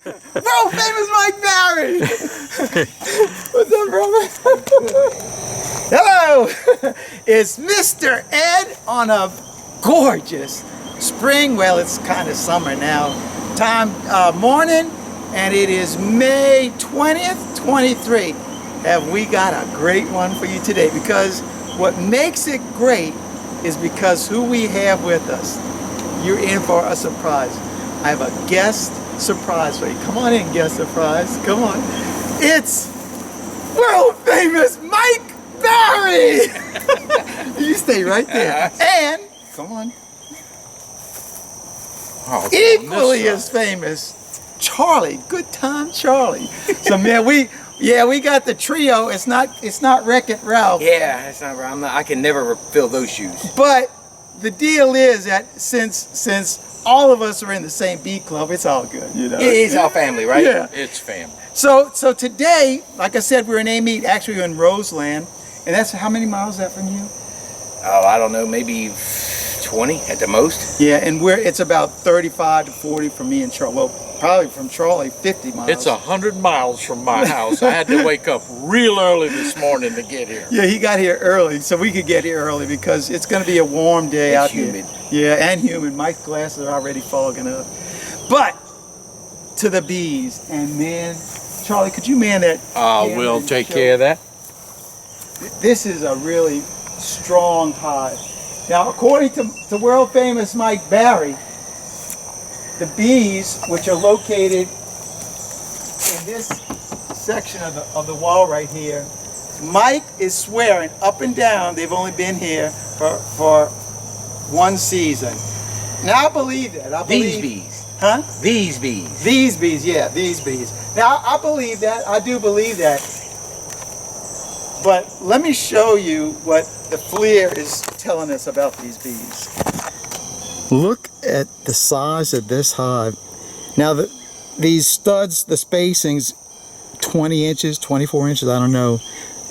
World famous Mike Barry! What's up, brother? Hello! It's Mr. Ed on a gorgeous spring, well, it's kind of summer now, morning, and it is May 20th, 23. Have we got a great one for you today? Because what makes it great is because who we have with us. You're in for a surprise. I have a guest surprise for you. Come on in, guest surprise. Come on. It's world famous Mike Barry! You stay right there. And, come on. Oh, equally as famous, Charlie. Good time, Charlie. So man, we got the trio. It's not Wreck-It Ralph. Yeah, it's not. I can never fill those shoes. But the deal is that since all of us are in the same bee club, it's all good, you know. It's all family, right? Yeah, it's family. So today, like I said, we're in Abbey. Actually, we're in Roseland, and that's how many miles is that from you? Oh, I don't know, maybe 20 at the most. Yeah, and it's about 35 to 40 from me and Charlie. Well, probably from Charlie, 50 miles. It's 100 miles from my house. I had to wake up real early this morning to get here. Yeah, he got here early, so we could get here early because it's going to be a warm day out humid. here. Yeah, and humid. My glasses are already fogging up. But to the bees, and man, Charlie, could you man that? We'll take care of that. This is a really strong hive. Now, according to world famous Mike Barry, the bees, which are located in this section of the wall right here, Mike is swearing up and down they've only been here for one season. Now I believe that. These bees. Huh? These bees. These bees, yeah, these bees. Now I believe that. I do believe that. But let me show you what the FLIR is telling us about these bees. Look at the size of this hive. Now these studs, the spacing's 20 inches, 24 inches, I don't know.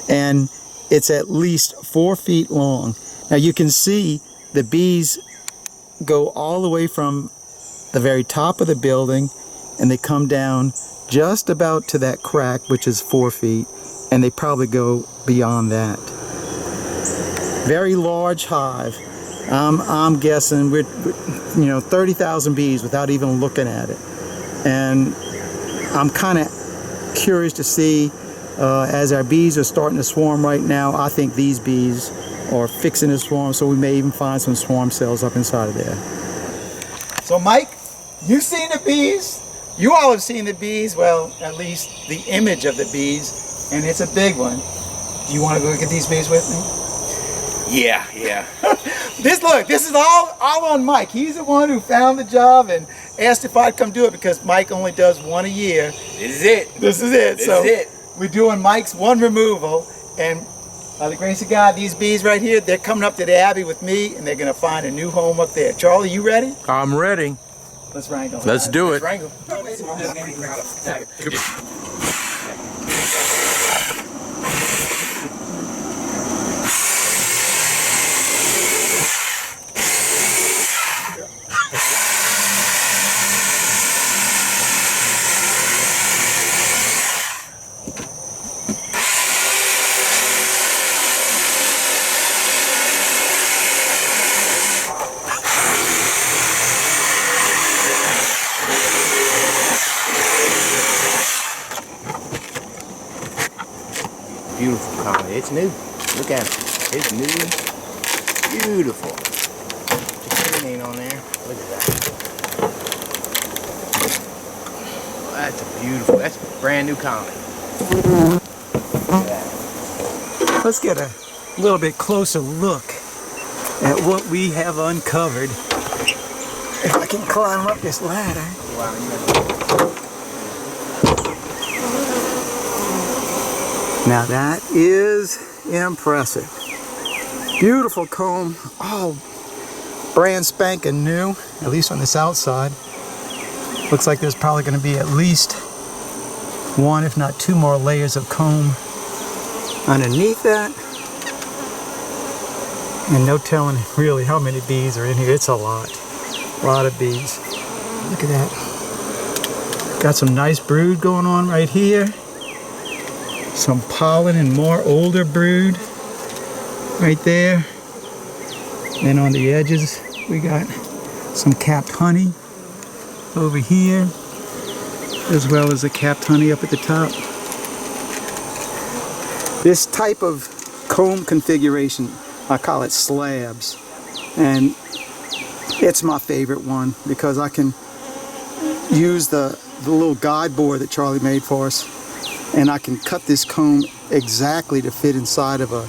And it's at least 4 feet long. Now you can see the bees go all the way from the very top of the building and they come down just about to that crack, which is 4 feet, and they probably go beyond that. Very large hive. I'm guessing we're 30,000 bees without even looking at it. And I'm kind of curious to see, as our bees are starting to swarm right now, I think these bees are fixing to swarm, so we may even find some swarm cells up inside of there. So Mike, you've seen the bees. You all have seen the bees, well, at least the image of the bees, and it's a big one. Do you want to go get these bees with me? Yeah. This is all on Mike. He's the one who found the job and asked if I'd come do it because Mike only does one a year. This is it. This is it. We're doing Mike's one removal, and by the grace of God, these bees right here, they're coming up to the Abbey with me, and they're going to find a new home up there. Charlie, you ready? I'm ready. Let's wrangle. Let's do it. Wrangle. Beautiful colony. It's new. Look at it. It's new. Beautiful. The queen ain't on there. Look at that. Oh, that's a beautiful. That's a brand new colony. Look at that. Let's get a little bit closer look at what we have uncovered. If I can climb up this ladder. Now that is impressive. Beautiful comb, all brand spanking new, at least on this outside. Looks like there's probably going to be at least one, if not two more layers of comb underneath that. And no telling really how many bees are in here. It's a lot of bees. Look at that. Got some nice brood going on right here. Some pollen and more older brood right there. Then on the edges we got some capped honey over here, as well as a capped honey up at the top. This type of comb configuration, I call it slabs, and it's my favorite one because I can use the little guide board that Charlie made for us, and I can cut this comb exactly to fit inside of a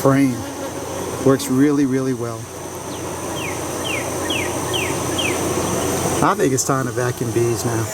frame. Works really, really well. I think it's time to vacuum bees now.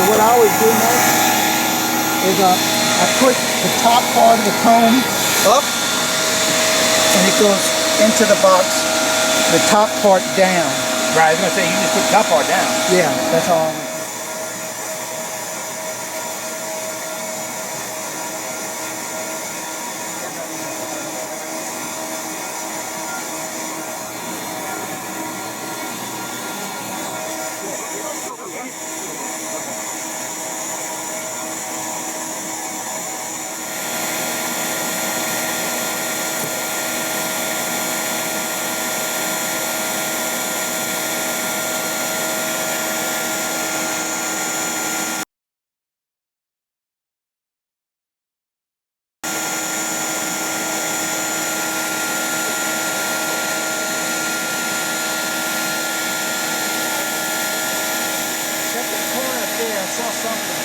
What I always do next is I push the top part of the comb up and it goes into the box, the top part down. Right, I was gonna say you just put the top part down. Yeah, that's all. I saw something.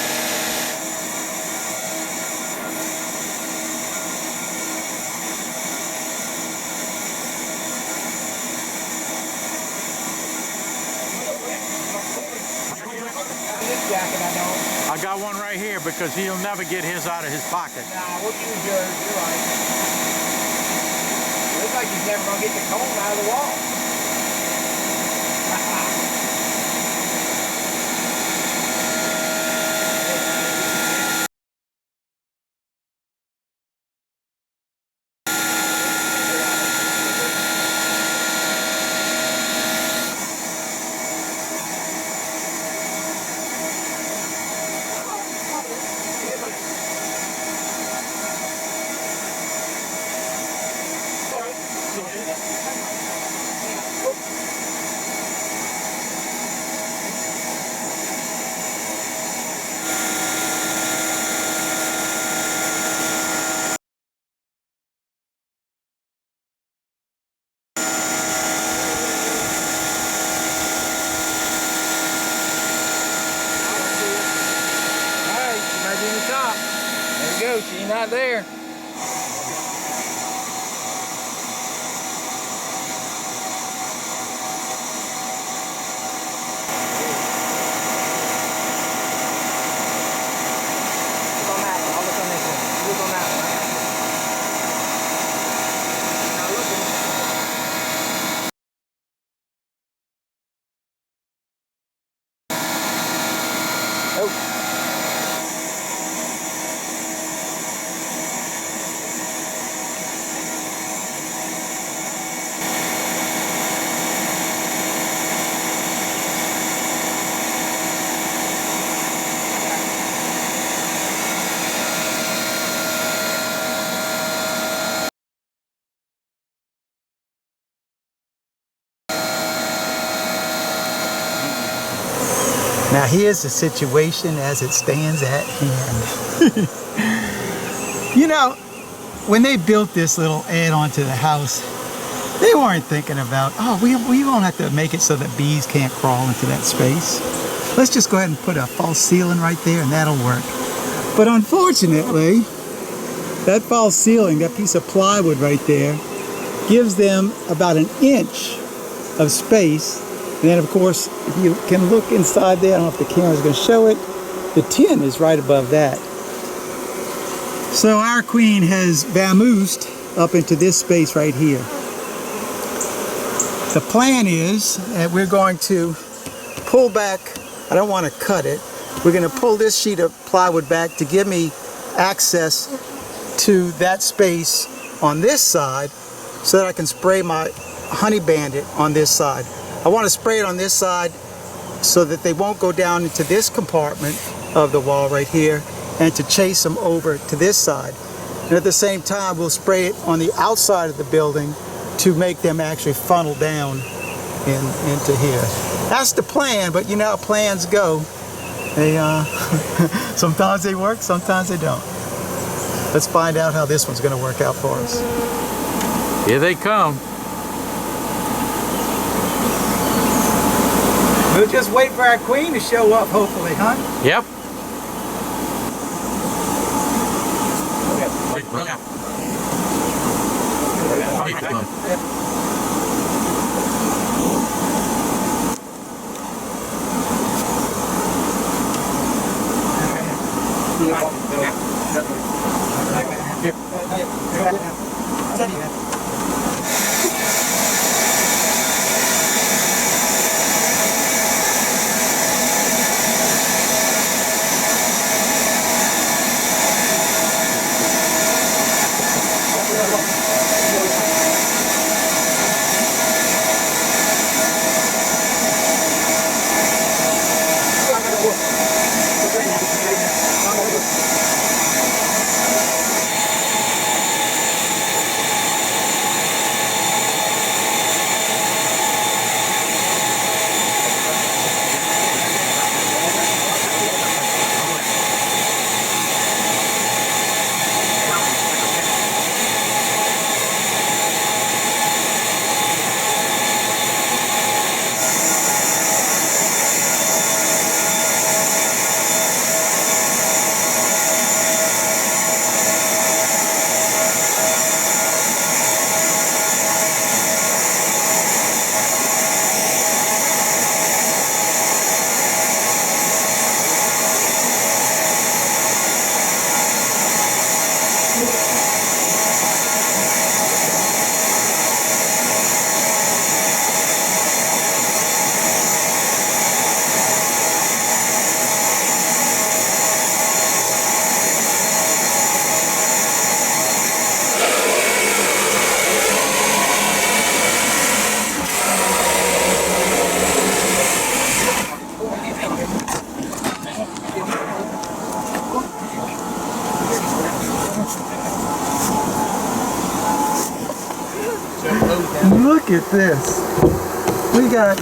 I got one right here because he'll never get his out of his pocket. Nah, we'll use yours. You're right. Looks like he's never gonna get the comb out of the wall. she's not there. Now here's the situation as it stands at hand. You know, when they built this little add-on to the house, they weren't thinking about, oh, we won't have to make it so that bees can't crawl into that space. Let's just go ahead and put a false ceiling right there and that'll work. But unfortunately, that false ceiling, that piece of plywood right there, gives them about an inch of space. And then of course, if you can look inside there, I don't know if the camera's going to show it, the tin is right above that. So our queen has vamoosed up into this space right here. The plan is that we're going to pull back, I don't want to cut it, we're going to pull this sheet of plywood back to give me access to that space on this side so that I can spray my honey bandit on this side. I want to spray it on this side so that they won't go down into this compartment of the wall right here and to chase them over to this side. And at the same time, we'll spray it on the outside of the building to make them actually funnel down into here. That's the plan, but you know how plans go. They, sometimes they work, sometimes they don't. Let's find out how this one's going to work out for us. Here they come. We'll just wait for our queen to show up, hopefully, huh? Yep. Look at this. We got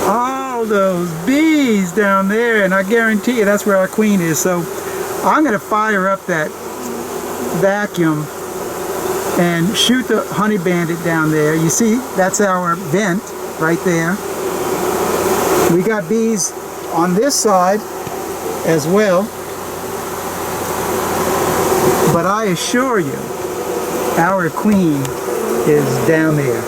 all those bees down there, and I guarantee you that's where our queen is. So I'm going to fire up that vacuum and shoot the honey bandit down there. You see, that's our vent right there. We got bees on this side as well. But I assure you, our queen is down there.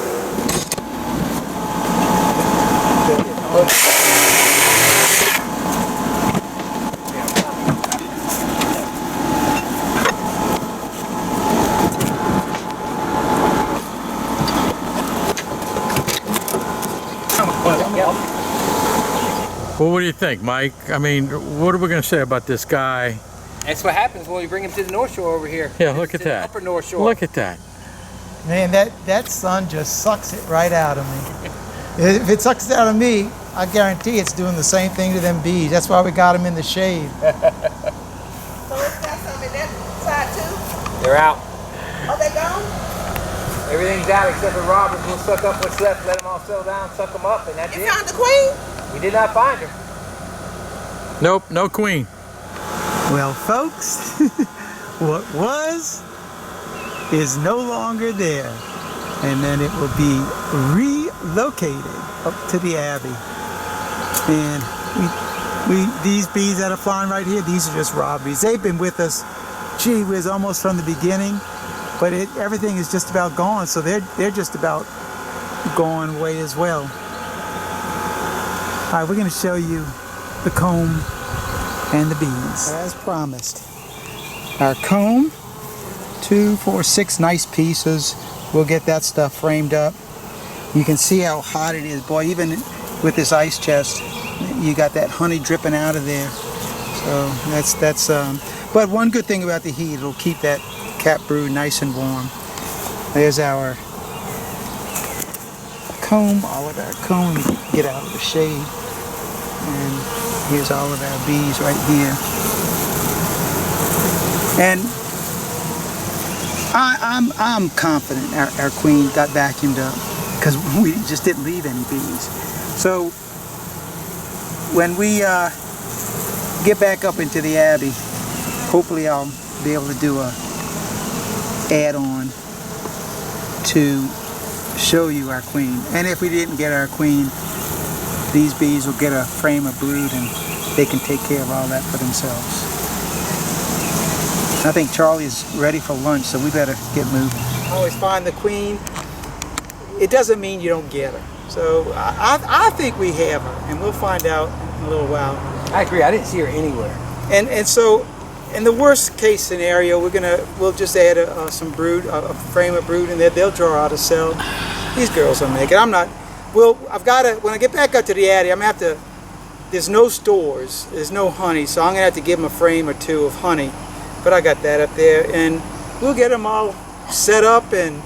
Well, what do you think, Mike? I mean, what are we going to say about this guy? That's what happens when we bring him to the North Shore over here. Yeah, look at To the that. Upper North Shore. Look at that. Man, that sun just sucks it right out of me. If it sucks it out of me, I guarantee it's doing the same thing to them bees. That's why we got them in the shade. So it's got some in that side too? They're out. Oh, they gone? Everything's out except for robbers. We'll suck up what's left, let them all settle down, suck them up, and that's You it. found the queen? We did not find her. Nope, no queen. Well, folks, what was is no longer there. And then it will be relocated up to the Abbey. And these bees that are flying right here, these are just robberies. They've been with us, gee whiz, almost from the beginning, but everything is just about gone, so they're just about going away as well. All right, we're going to show you the comb and the bees. As promised, our comb, 2, 4, 6 nice pieces. We'll get that stuff framed up. You can see how hot it is. Boy, even with this ice chest, you got that honey dripping out of there. So that's but one good thing about the heat, it'll keep that cap brood nice and warm. There's our comb, all of our comb. Get out of the shade. And here's all of our bees right here. And I'm confident our queen got vacuumed up because we just didn't leave any bees. So when we get back up into the Abbey, hopefully I'll be able to do a add-on to show you our queen. And if we didn't get our queen, these bees will get a frame of brood and they can take care of all that for themselves. I think Charlie's ready for lunch, so we better get moving. I always find the queen, it doesn't mean you don't get her. So I think we have her, and we'll find out in a little while. I agree. I didn't see her anywhere. And so, in the worst case scenario, we'll just add some brood, a frame of brood in there. They'll draw out a cell. These girls will make it. I'm not. Well, I've got to. When I get back up to the Abbey, I'm gonna have to. There's no stores. There's no honey, so I'm gonna have to give them a frame or two of honey. But I got that up there, and we'll get them all set up, and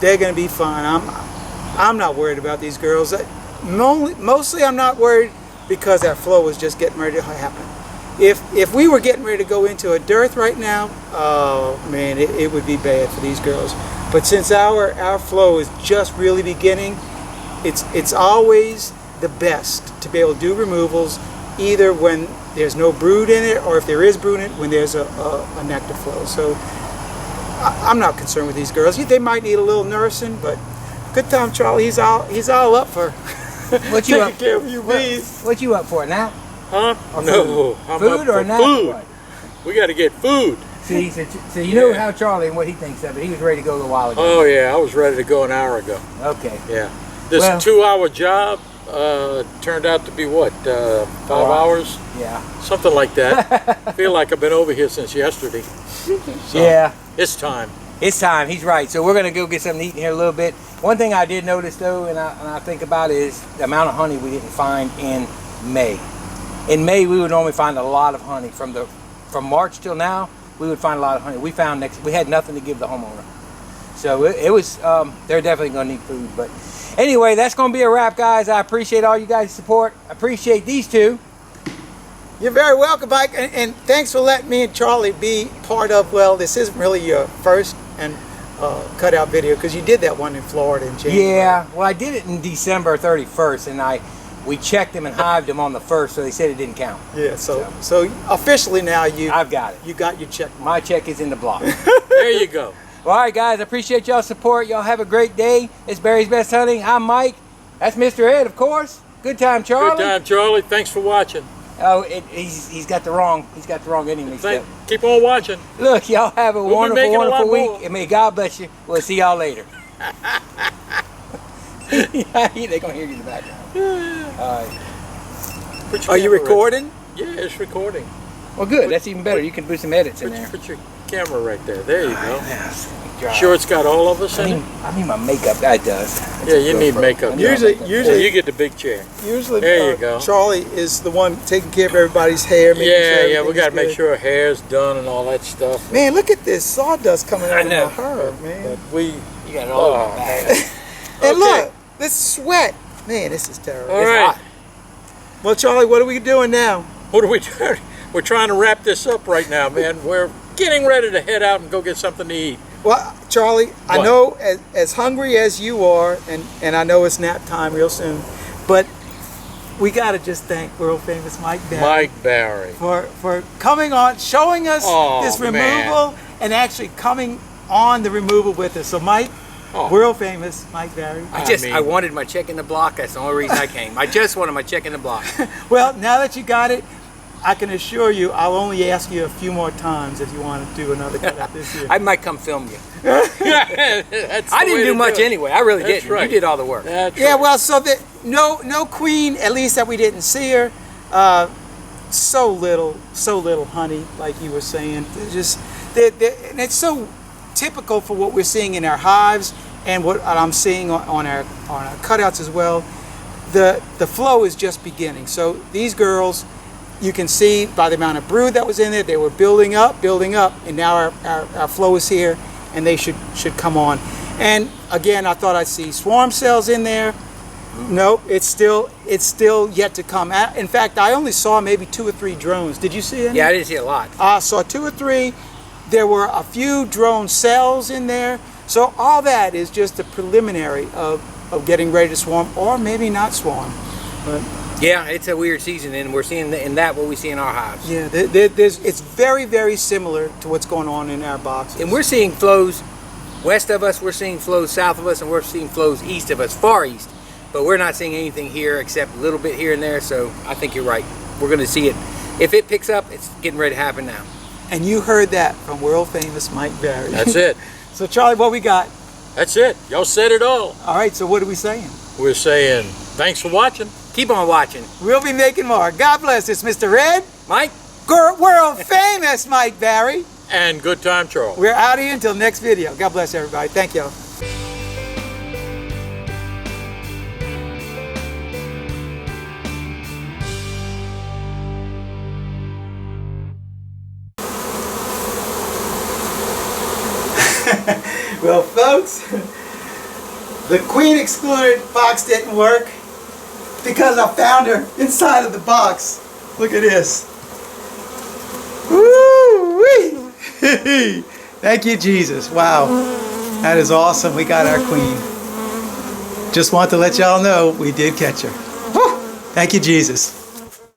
they're gonna be fine. I'm not worried about these girls. Mostly, I'm not worried because our flow is just getting ready to happen. If we were getting ready to go into a dearth right now, oh man, it would be bad for these girls. But since our flow is just really beginning, it's always the best to be able to do removals, either when there's no brood in it, or if there is brood in it, when there's a nectar flow. So I'm not concerned with these girls. They might need a little nursing, but good time, Charlie. He's all up for What you taking up? care of you bees. What you up for now? Huh? Or No, I'm food up or for not? food. What? We got to get food. See, so you know how Charlie and what he thinks of it. He was ready to go a little while ago. Oh yeah, I was ready to go an hour ago. Okay. Yeah. This Well- 2-hour job turned out to be what, 5 hours? Yeah. Something like that. I feel like I've been over here since yesterday. So, Yeah. It's time. It's time. He's right. So we're gonna go get something to eat in here a little bit. One thing I did notice though, and I think about is the amount of honey we didn't find in May. In May, we would normally find a lot of honey. From March till now, we would find a lot of honey. We had nothing to give the homeowner. So it was. They're definitely gonna need food. But anyway, that's gonna be a wrap, guys. I appreciate all you guys' support. I appreciate these two. You're very welcome, Mike, and thanks for letting me and Charlie be part of, well, this isn't really your first and cutout video, because you did that one in Florida in January. Yeah, well, I did it in December 31st, and we checked them and hived them on the 1st, so they said it didn't count. Yeah, so officially now I've got it. You got your check mark. My check is in the block. There you go. Well, all right, guys, I appreciate y'all's support. Y'all have a great day. It's Barry's Best Hunting. I'm Mike. That's Mr. Ed, of course. Good time, Charlie. Good time, Charlie. Thanks for watching. Oh, he's got the wrong ending mixed up. Keep on watching. Look, y'all have a We'll be wonderful, making a lot wonderful week, more. and may God bless you. We'll see y'all later. They're gonna hear you in the background. All right. Are you recording? Yeah, it's recording. Well, good. That's even better. You can put some edits in there. Put your camera right there. There you go. Go. Sure, it's got all of us in it. I need my makeup. That does. Yeah, you need makeup. Usually, Yeah, you get the big chair. Usually, There you go. Charlie is the one taking care of everybody's hair. Making sure Yeah, we everything's got to make good. sure our hair's done and all that stuff. Man, look at this sawdust coming out I know. of her, man. But You got it all Oh, in the bag. And Okay. look, this sweat. Man, this is terrible. all It's right. hot. Well, Charlie, what are we doing now? What are we doing? We're trying to wrap this up right now, man. We're getting ready to head out and go get something to eat. Well, Charlie, I What? know as hungry as you are, and I know it's nap time real soon, but we got to just thank world famous Mike Barry Mike Barry. for coming on, showing us Oh, this removal, man. and actually coming on the removal with us. So, Mike, Oh. world famous Mike Barry. I wanted my check in the block. That's the only reason I came. I just wanted my check in the block. Well, now that you got it, I can assure you I'll only ask you a few more times if you want to do another cutout this year. I might come film you. That's the I way didn't to do much it. anyway. I really That's didn't. right. You did all the work. That's Yeah, right. well, so that no queen, at least that we didn't see her. So little honey, like you were saying. And it's so typical for what we're seeing in our hives and what I'm seeing on our cutouts as well. The flow is just beginning. So these girls, you can see by the amount of brood that was in there, they were building up, and now our flow is here, and they should come on. And again, I thought I'd see swarm cells in there. Nope, it's still yet to come. In fact, I only saw maybe 2 or 3 drones. Did you see any? Yeah, I didn't see a lot. I saw 2 or 3. There were a few drone cells in there. So all that is just a preliminary of getting ready to swarm, or maybe not swarm. But Yeah, it's a weird season, and we're seeing in that what we see in our hives. yeah, it's very, very similar to what's going on in our boxes. And we're seeing flows west of us, we're seeing flows south of us, and we're seeing flows east of us, far east. But we're not seeing anything here except a little bit here and there, so I think you're right. We're going to see it. If it picks up, it's getting ready to happen now. And you heard that from world famous Mike Barry. That's it. So Charlie, what we got? That's it. Y'all said it all. All right, so what are we saying? We're saying thanks for watching. Keep on watching. We'll be making more. God bless. It's Mr. Red, Mike? world famous Mike Barry. And good time, Charles. We're out of here until next video. God bless everybody. Thank you. Well, folks, the queen excluded box didn't work because I found her inside of the box. Look at this. Woo-wee. Thank you, Jesus. Wow. That is awesome. We got our queen. Just want to let y'all know we did catch her. Woo. Thank you, Jesus.